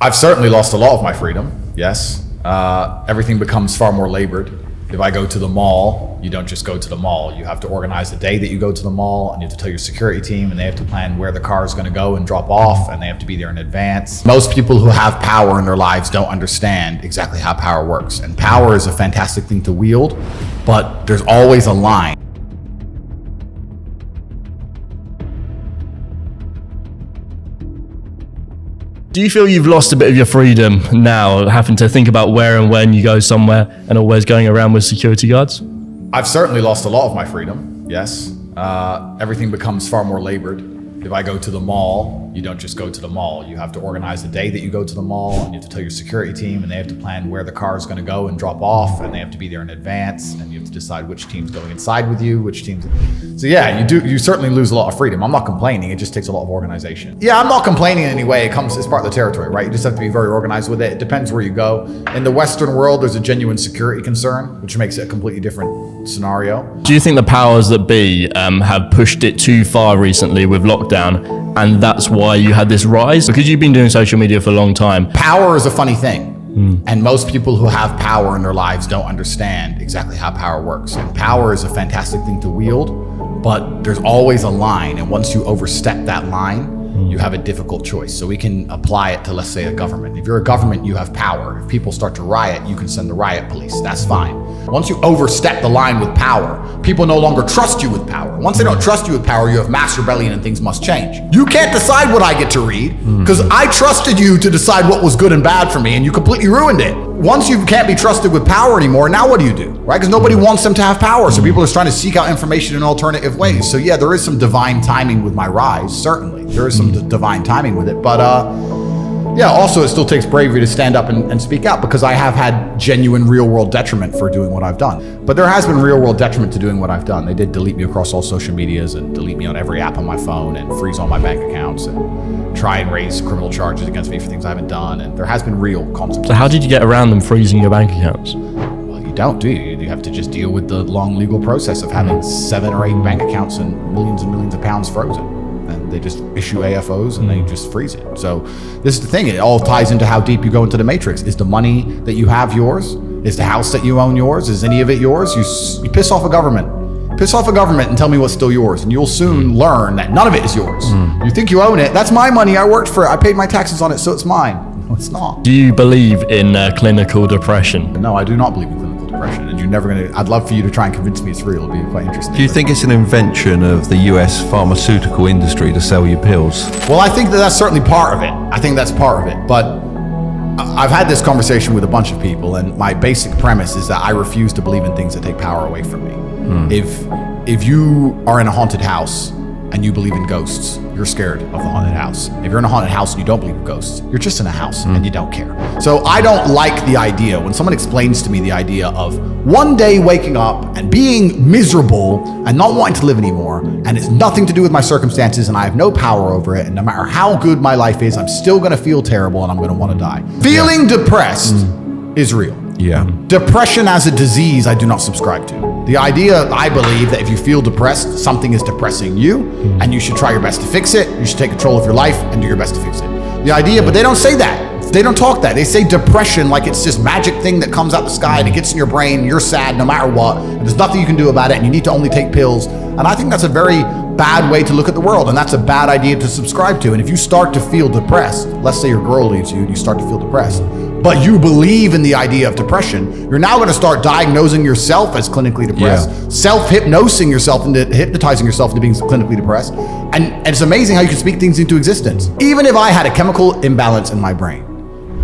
I've certainly lost a lot of my freedom, yes. Everything becomes far more labored. If I go to the mall, you don't just go to the mall. You have to organize the day that you go to the mall, and you have to tell your security team, and they have to plan where the car is going to go and drop off, and they have to be there in advance. Most people who have power in their lives don't understand exactly how power works. And power is a fantastic thing to wield, but there's always a line. Do you feel you've lost a bit of your freedom now, having to think about where and when you go somewhere and always going around with security guards? I've certainly lost a lot of my freedom, yes. Everything becomes far more labored. If I go to the mall, you don't just go to the mall. You have to organize the day that you go to the mall, and you have to tell your security team, and they have to plan where the car is going to go and drop off, and they have to be there in advance, and you have to decide which team's going inside with you, which teams. So yeah, you certainly lose a lot of freedom. I'm not complaining, it just takes a lot of organization. Yeah, I'm not complaining in any way. It's part of the territory, right? You just have to be very organized with it. It depends where you go. In the Western world, there's a genuine security concern, which makes it a completely different scenario. Do you think the powers that be have pushed it too far recently with lockdown, and that's why you had this rise? Because you've been doing social media for a long time. Power is a funny thing. And most people who have power in their lives don't understand exactly how power works. And power is a fantastic thing to wield, but there's always a line. And once you overstep that line, you have a difficult choice. So we can apply it to, let's say, a government. If you're a government, you have power. If people start to riot, you can send the riot police. That's fine. Once you overstep the line with power, people no longer trust you with power. Once they don't trust you with power, you have mass rebellion and things must change. You can't decide what I get to read because I trusted you to decide what was good and bad for me, and you completely ruined it. Once you can't be trusted with power anymore, now what do? Right? Because nobody wants them to have power. So people are trying to seek out information in alternative ways. So yeah, there is some divine timing with my rise, certainly. There is some divine timing with it. But yeah, also it still takes bravery to stand up and speak out, because I have had genuine real world detriment for doing what I've done. But there has been real world detriment to doing what I've done. They did delete me across all social medias and delete me on every app on my phone and freeze all my bank accounts and try and raise criminal charges against me for things I haven't done. And there has been real consequences. So how did you get around them freezing your bank accounts? Well, you don't, do you? You have to just deal with the long legal process of having 7 or 8 bank accounts and millions of pounds frozen. And they just issue AFOs and they just freeze it. So this is the thing, it all ties into how deep you go into the matrix. Is the money that you have yours? Is the house that you own yours? Is any of it yours? You piss off a government. Piss off a government and tell me what's still yours, and you'll soon learn that none of it is yours. You think you own it. That's my money, I worked for it, I paid my taxes on it, so it's mine. No, it's not. Do you believe in clinical depression? No, I do not believe in clinical depression, and you're never gonna, I'd love for you to try and convince me it's real. It'll be quite interesting. Do you think it's an invention of the US pharmaceutical industry to sell you pills? Well, I think that's certainly part of it. I think that's part of it, but I've had this conversation with a bunch of people, and my basic premise is that I refuse to believe in things that take power away from me. If you are in a haunted house and you believe in ghosts, you're scared of the haunted house. If you're in a haunted house and you don't believe in ghosts, you're just in a house and you don't care. So I don't like the idea, when someone explains to me the idea of one day waking up and being miserable and not wanting to live anymore, and it's nothing to do with my circumstances and I have no power over it, and no matter how good my life is, I'm still gonna feel terrible and I'm gonna wanna die. Feeling depressed is real. Yeah. Depression as a disease, I do not subscribe to. The idea, I believe, that if you feel depressed, something is depressing you, and you should try your best to fix it. You should take control of your life and do your best to fix it. The idea, but they don't say that. They don't talk that. They say depression like it's this magic thing that comes out the sky and it gets in your brain, you're sad no matter what, and there's nothing you can do about it, and you need to only take pills. And I think that's a very bad way to look at the world, and that's a bad idea to subscribe to. And if you start to feel depressed, let's say your girl leaves you and you start to feel depressed, but you believe in the idea of depression, you're now going to start diagnosing yourself as clinically depressed, self-hypnosing yourself into hypnotizing yourself into being clinically depressed. And it's amazing how you can speak things into existence. Even if I had a chemical imbalance in my brain,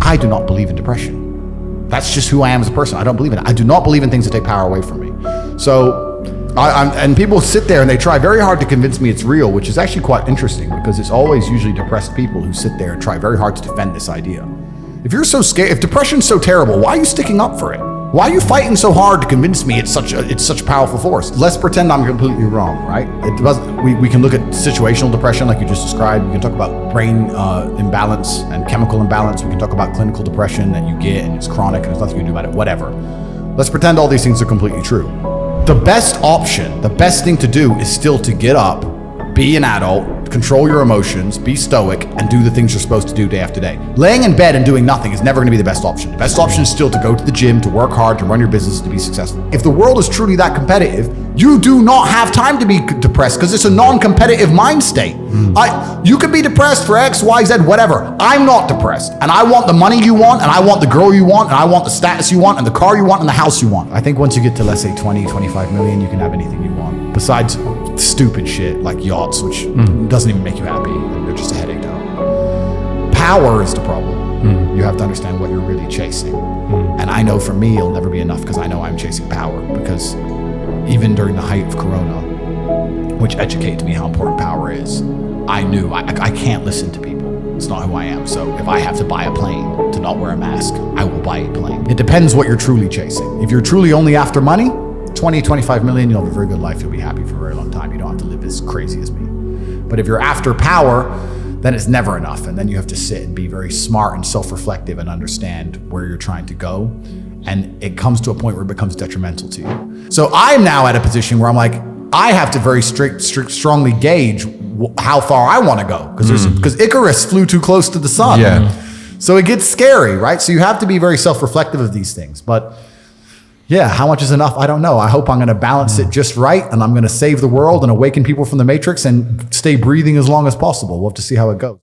I do not believe in depression. That's just who I am as a person. I don't believe in it. I do not believe in things that take power away from me. So, and people sit there and they try very hard to convince me it's real, which is actually quite interesting, because it's always usually depressed people who sit there and try very hard to defend this idea. If you're so scared, if depression's so terrible, why are you sticking up for it? Why are you fighting so hard to convince me it's such a powerful force? Let's pretend I'm completely wrong, right? We can look at situational depression like you just described. We can talk about brain imbalance and chemical imbalance. We can talk about clinical depression that you get and it's chronic and there's nothing you can do about it, whatever. Let's pretend all these things are completely true. The best option, the best thing to do is still to get up be an adult, control your emotions, be stoic, and do the things you're supposed to do day after day. Laying in bed and doing nothing is never going to be the best option. The best option is still to go to the gym, to work hard, to run your business, to be successful. If the world is truly that competitive, you do not have time to be depressed because it's a non-competitive mind state. You could be depressed for X, Y, Z, whatever. I'm not depressed, and I want the money you want, and I want the girl you want, and I want the status you want, and the car you want, and the house you want. I think once you get to, let's say, 20, 25 million, you can have anything you want. Besides stupid shit like yachts, which doesn't even make you happy. They're just a headache now. Power is the problem. You have to understand what you're really chasing. And I know for me, it'll never be enough because I know I'm chasing power. Because even during the height of Corona, which educated me how important power is, I knew I can't listen to people. It's not who I am. So if I have to buy a plane to not wear a mask, I will buy a plane. It depends what you're truly chasing. If you're truly only after money, 20, 25 million, you'll have a very good life. You'll be happy for a very long time. You don't have to live as crazy as me. But if you're after power, then it's never enough. And then you have to sit and be very smart and self-reflective and understand where you're trying to go. And it comes to a point where it becomes detrimental to you. So I'm now at a position where I'm like, I have to very strongly gauge how far I want to go. Because Icarus flew too close to the sun. Yeah. So it gets scary, right? So you have to be very self-reflective of these things. But yeah, how much is enough? I don't know. I hope I'm going to balance it just right, and I'm going to save the world and awaken people from the matrix and stay breathing as long as possible. We'll have to see how it goes.